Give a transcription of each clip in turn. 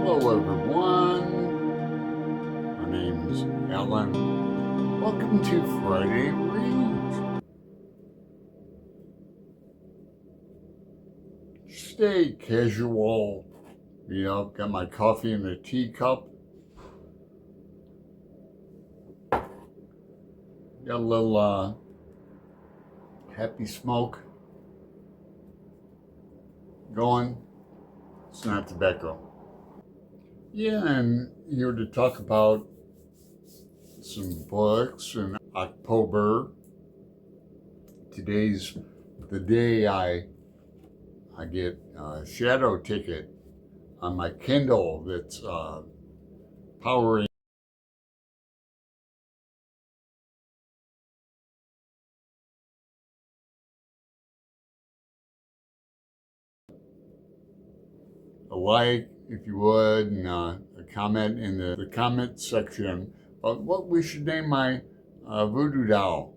Hello, everyone. My name's Alan. Welcome to Friday Reads. Stay casual. Got my coffee in a teacup. Got a little happy smoke going. It's not tobacco. Yeah, and here to talk about some books in October. Today's the day I get a shadow ticket on my Kindle that's powering a like if you would, and a comment in the comment section about what we should name my voodoo doll.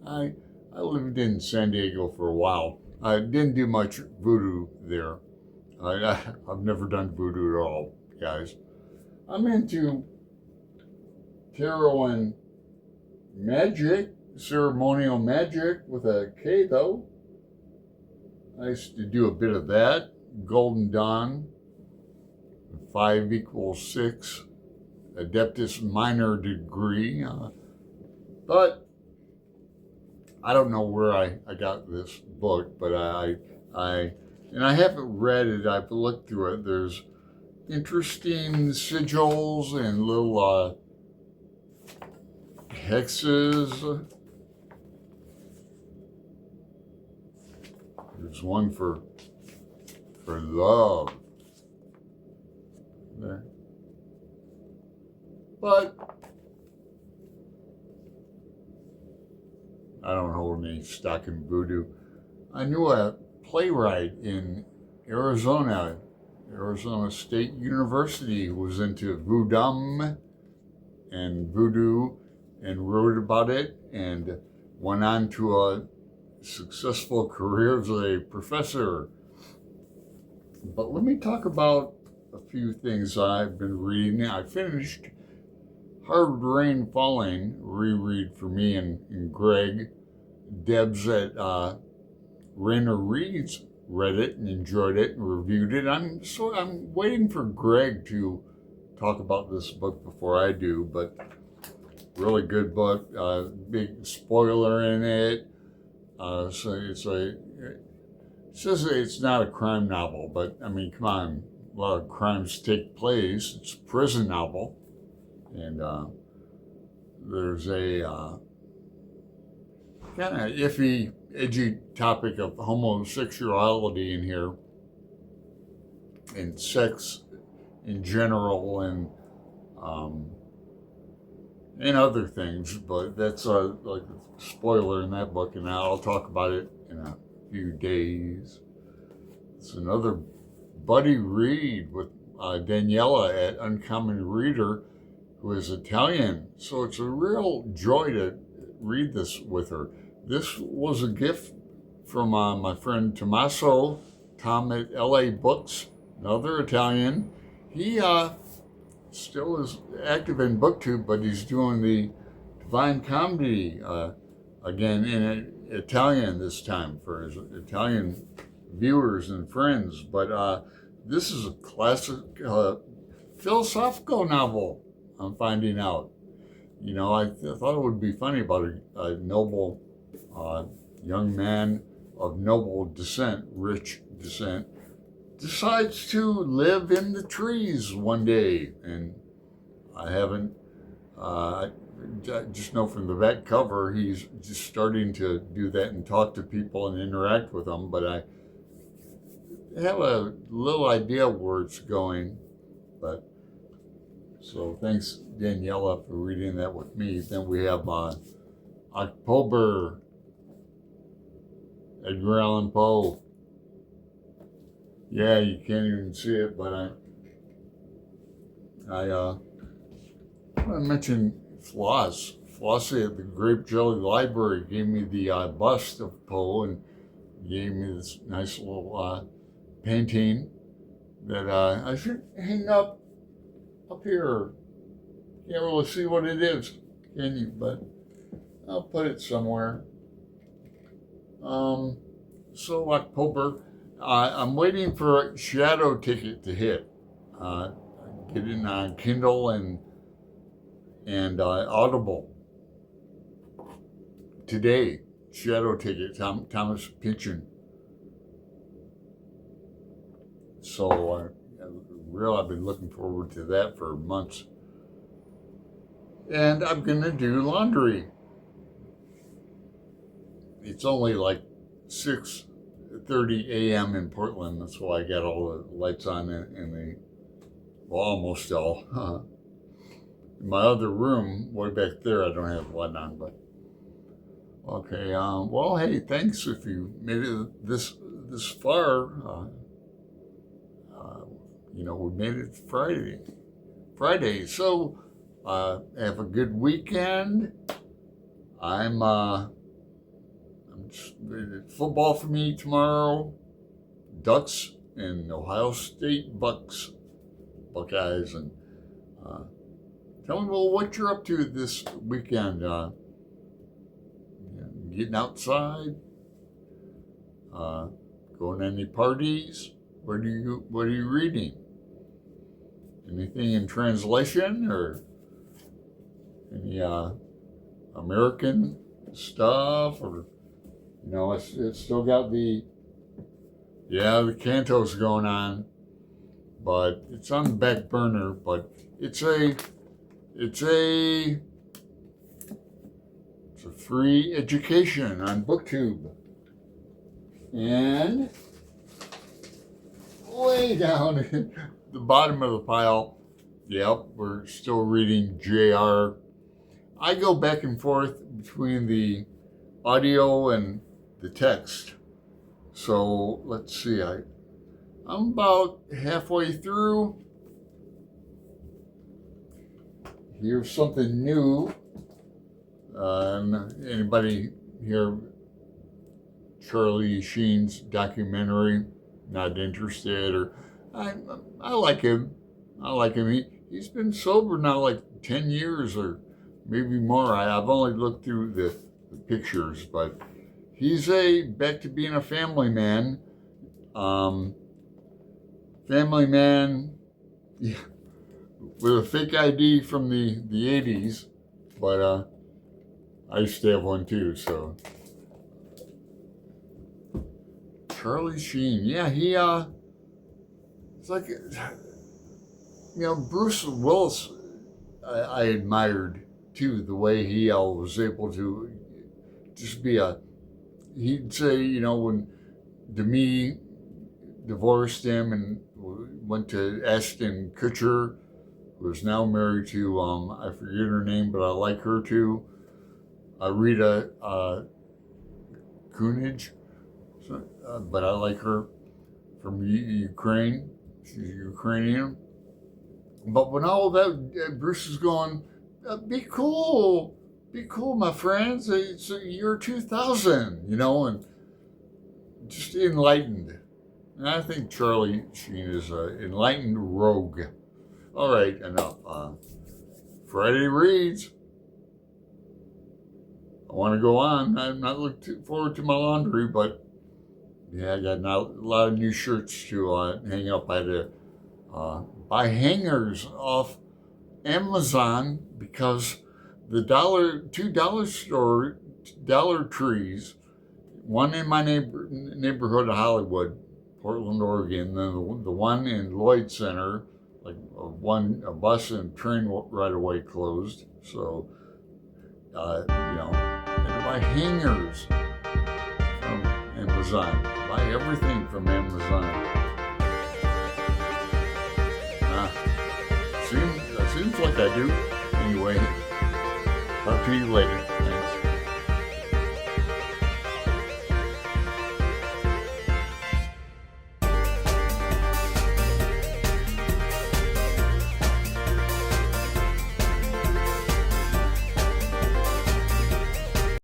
I I lived in San Diego for a while. I didn't do much voodoo there. I've never done voodoo at all, guys. I'm into tarot and magic, ceremonial magic with a K though. I used to do a bit of that. Golden Dawn, 5 = 6, Adeptus Minor degree. But I don't know where I got this book, but and I haven't read it. I've looked through it. There's interesting sigils and little hexes. There's one for love. There. But I don't hold any stock in voodoo. I knew a playwright in Arizona State University, who was into voodoo and wrote about it and went on to a successful career as a professor. But let me talk about a few things I've been reading. I finished Hard Rain Falling, reread for me and Greg. Debs at Rainer Reads read it and enjoyed it and reviewed it. I'm waiting for Greg to talk about this book before I do, but really good book. Big spoiler in it. So it says it's not a crime novel, but I mean, come on, a lot of crimes take place. It's a prison novel, and there's a kind of iffy, edgy topic of homosexuality in here, and sex in general, and other things. But that's like a spoiler in that book, and I'll talk about it in a few days. It's another buddy read with Daniela at Uncommon Reader, who is Italian. So it's a real joy to read this with her. This was a gift from my friend Tommaso, Tom at LA Books, another Italian. He still is active in BookTube, but he's doing the Divine Comedy again in Italian this time for his Italian viewers and friends. But this is a classic philosophical novel, I'm finding out. I thought it would be funny about a noble young man of noble descent, rich descent, decides to live in the trees one day. And I haven't, I just know from the back cover, he's just starting to do that and talk to people and interact with them. But I have a little idea where it's going. But so thanks, Daniela, for reading that with me. Then we have October, Edgar Allan Poe. Yeah, you can't even see it, but I mentioned Floss. Flossie at the Grape Jelly Library gave me the bust of Poe and gave me this nice little painting that I should hang up here. Can't really see what it is, can you? But I'll put it somewhere. So October, I'm waiting for Shadow Ticket to hit. Get it on Kindle and Audible today. Shadow Ticket, Thomas Pynchon. So I've been looking forward to that for months. And I'm gonna do laundry. It's only like 6:30 a.m. in Portland. That's why I got all the lights on well, almost all. In my other room, way back there, I don't have light on, but okay. Well, hey, thanks if you made it this far. We made it Friday. So have a good weekend. Football for me tomorrow. Ducks and Ohio State Buckeyes, and tell me, well, what you're up to this weekend. Getting outside, going to any parties. What are you reading? Anything in translation or any American stuff, or it's still got the Cantos going on, but it's on the back burner. But it's a free education on BookTube. And way down at the bottom of the pile, we're still reading J.R. I go back and forth between the audio and the text. So let's see, I'm about halfway through. Here's something new. Anybody hear Charlie Sheen's documentary? Not interested, or I like him. He's been sober now like 10 years or maybe more. I've only looked through the pictures, but he's back to being a family man. With a fake ID from the 80s, but I used to have one too, so. Charlie Sheen, he, it's like, Bruce Willis, I admired too, the way he was able to just be he'd say, when Demi divorced him and went to Ashton Kutcher, who's now married to, I forget her name, but I like her too, Rita Kunij, but I like her, from Ukraine. She's Ukrainian. But when all that, Bruce is going, be cool, my friends. It's year 2000, and just enlightened. And I think Charlie Sheen is an enlightened rogue. All right, enough. Friday reads. I want to go on. I'm not looking forward to my laundry, but I got a lot of new shirts to hang up. I had to buy hangers off Amazon because the $2 store, Dollar Trees, one in my neighborhood of Hollywood, Portland, Oregon, then the one in Lloyd Center, like a bus and train right away closed. So, I had to buy hangers from Amazon. Buy everything from Amazon. Seems like I do. Anyway, talk to you later.